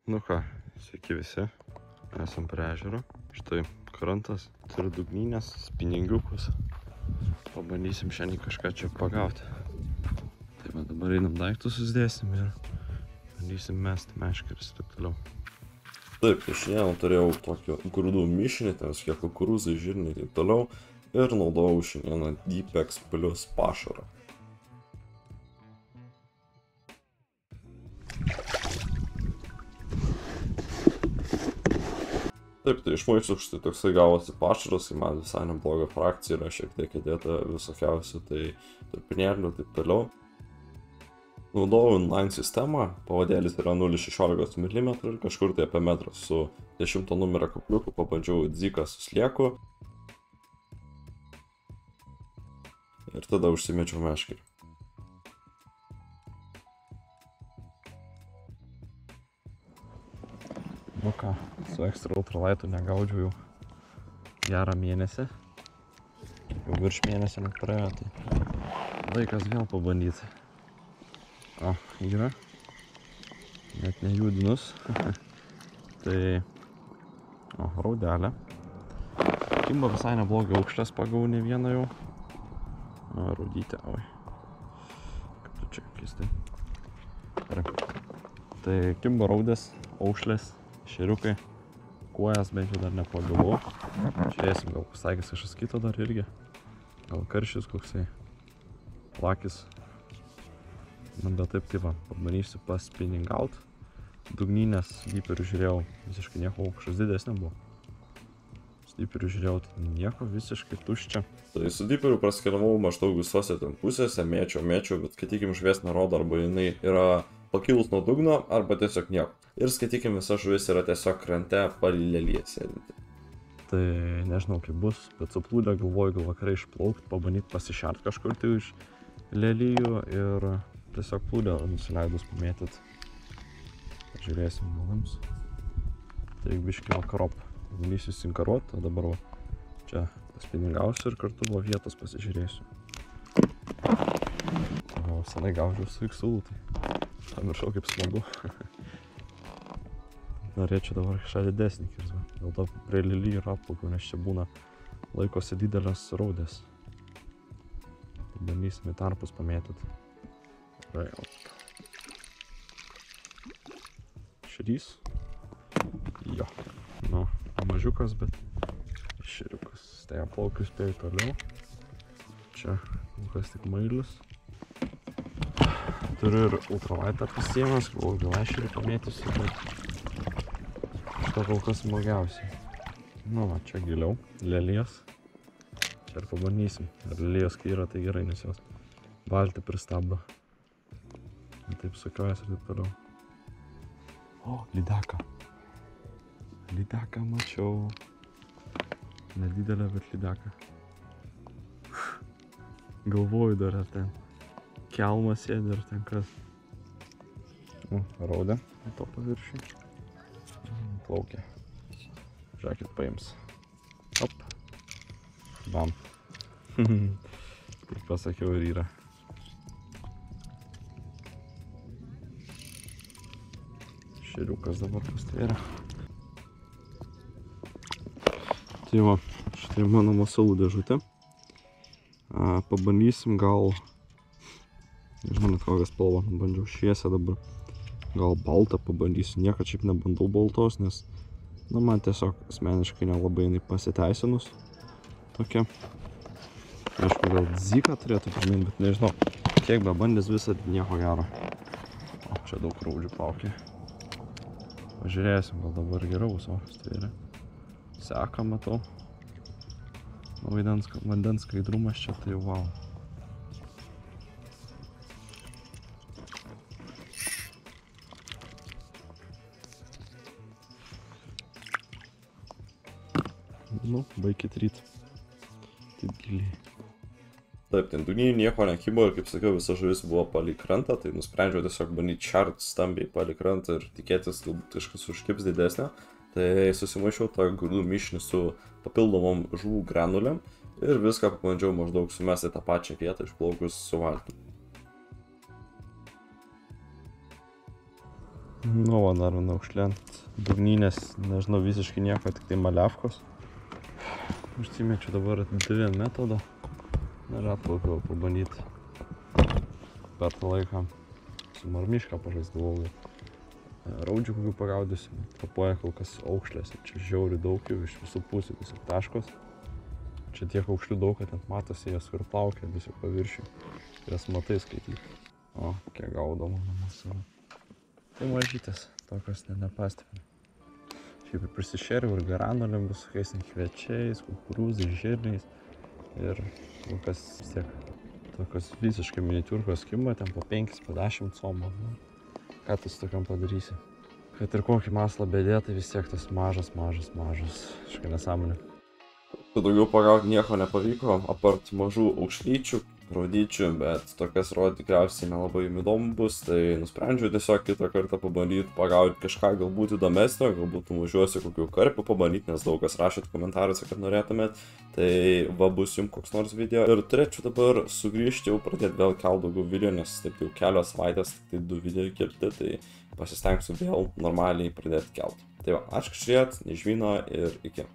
Nu ką, sveiki visi, esam prie ežero. Štai krantas, turi dugnynės, spiningiukus. Pabandysim šiandien kažką čia pagauti. Tai va, dabar einam daiktus susidėsim ir bandysim mesti meškeris ir taip toliau. Taip, šiandien turėjau tokį grūdų mišinį, ten visokie kukurūzai, žirniai ir taip toliau. Ir naudojau šiandieną Deepex plus pašarą. Taip, tai iš maisto štai toksai gavosi pašaras, kai man visai nebloga frakcija yra šiek tiek įdėta visokiausių, tai trupinėlių ir taip toliau. Naudojau inline sistemą, pavadėlis yra 0,16 mm ir kažkur tai apie metrą su 10 numerio kabliuku pabandžiau dziką su slieku. Ir tada užsimečiau meškerį. Nu ką, su ekstra ultralaitu negaudžiau jau gerą mėnesį. Jau virš mėnesio net praėjo, tai laikas vėl pabandyti. O, yra. Net nejudinus. Tai, raudelė. Kimba visai neblogai aukštės pagavau ne vieną jau. Raudytė, oi. Kaip tu čia keistai. Tai kimba raudės, aukšlės. Šeriukai, kuojas bent jau dar nepagavau. Žiūrėsim, gal pasakys kažkas kito dar irgi. Gal karšis koksai, lakis. Man bet taip, tai va, pabandysiu paspinningaut. Dugnynės dyperių žiūrėjau, visiškai nieko aukštas didesnė buvo. Su dyperių žiūrėjau, tai nieko, visiškai tuščia. Tai su dyperių praskeliavau maždaug visose ten pusėse, mėčiau, bet skaitykim žuvies nerodo, arba jinai yra pakilus nuo dugno, arba tiesiog nieko. Ir skaitykim, visa žuvis yra tiesiog krante palei leliją sėdinti. Tai nežinau kaip bus, bet suplūdę galvoju gal vakarai išplaukti, pabandyti pasišert kažkur tai iš lelijų ir tiesiog plūdę nusileidus pamėtyt. Žiūrėsim malams. Tai biškį vakarop. Bandysiu sinkaruot, o dabar čia spiningausiu ir kartu buvo vietos pasižiūrėsiu. Senai gaudžiau su iksulu, tai pamiršau kaip smagu. Norėčiau dabar kažką didesnį kirzą. Dėl to prie lelijų ir atplaukiau, nes čia būna laikosi didelės raudės. Tai bandysim į tarpus pamėtyti. Šerys. Jo. Nu, mažiukas, bet šeriukas. Tai aplaukiu spėjau toliau. Čia kas tik mailius. Turiu ir ultralaitą pasiėmęs, gal ešerį pamėtysiu, bet šito kol kas smagiausiai. Nu va, čia giliau, lelijos. Čia ir pabandysim. Ar lelijos kai yra, tai gerai, nes jos valtį pristabdo. Taip sukiojas ir taip toliau. O, lydeka. Lydeka mačiau. Nedidelė, bet lydeka. Galvoju dar ar ten kelmas sėdi ar ten kas. Raudė to paviršiui. Plaukia. Žiūrėkit, paims. Op. Bam. Kaip pasakiau ir yra. Šeriukas dabar pastvėrė. Tai va, štai mano masalų dėžutė. Pabandysim gal, nežinau net kokią spalvą, bandžiau šviesę dabar. Gal baltą pabandysiu, niekad šiaip nebandau baltos, nes man tiesiog asmeniškai nelabai jinai pasiteisinus tokia. Aišku, gal dziką turėtų priminti, bet nežinau, kiek be bandys visą nieko gero. O, čia daug raudžių plaukė. Pažiūrėsim, gal dabar geriau bus, o stvėrė. Seka, matau. Vandens skaidrumas čia, tai wow. Nu, baikit ryt. Taip giliai. Taip, ten dugnynį nieko nekybo ir kaip sakiau, visa žuvis buvo palei krantą, tai nusprendžiau tiesiog bandyti šert stambiai palei krantą ir tikėtis galbūt kažkas užkips didesnio. Tai susimaišiau tą grūdų mišinį su papildomom žuvų granulėm ir viską pabandžiau maždaug sumesti tą pačią vietą išplaukus su valtim. Nu, va, dar viena aukšlė ant dugnynės, nežinau, visiškai nieko, tik tai maliavkos. Užsimečiu dabar 2 metodą ir atplaukiau pabandyti. Per tą laiką su marmišką pažaisdavau, raudžių kokių pagaudysiu. Tapoja kol kas aukšlės, čia žiauri daug jų iš visų pusių, tiesiog taškos. Čia tiek aukšlių daug, kad net matosi jas ir plaukia tiesiog paviršių. Jas matai skaityti. O, kiek gaudoma namuose. Tai mažytės, tokios nepastebė. Šiaip ir prisišėriau ir garanolėm visokiais kviečiais, kukurūzais, žirniais. Ir kokias vis tiek tokios visiškai miniatiūrkos kimba, ten po 5, po 10 comų. Ką tu su tokiam padarysi? Kad ir kokį maslą bedė, tai vis tiek tas mažas. Kažkai nesąmonė. Daugiau pagauti nieko nepavyko, apart mažų aukšlyčių, raudyčių, bet tokias rodyti tikriausiai nelabai įdomu bus, tai nusprendžiau tiesiog kitą kartą pabandyti pagauti kažką galbūt įdomesnio, galbūt nuvažiuosiu kokių karpių pabandyti, nes daug kas rašėt komentaruose, kad norėtumėt, tai va bus jums koks nors video. Ir turėčiau dabar sugrįžti, jau pradėti vėl kelt daugiau video, nes taip jau kelios savaitės, tik tai 2 video kelti, tai pasistengsiu vėl normaliai pradėti kelt. Tai va, ačiū, kad žiūrėjot, nežvyno ir iki.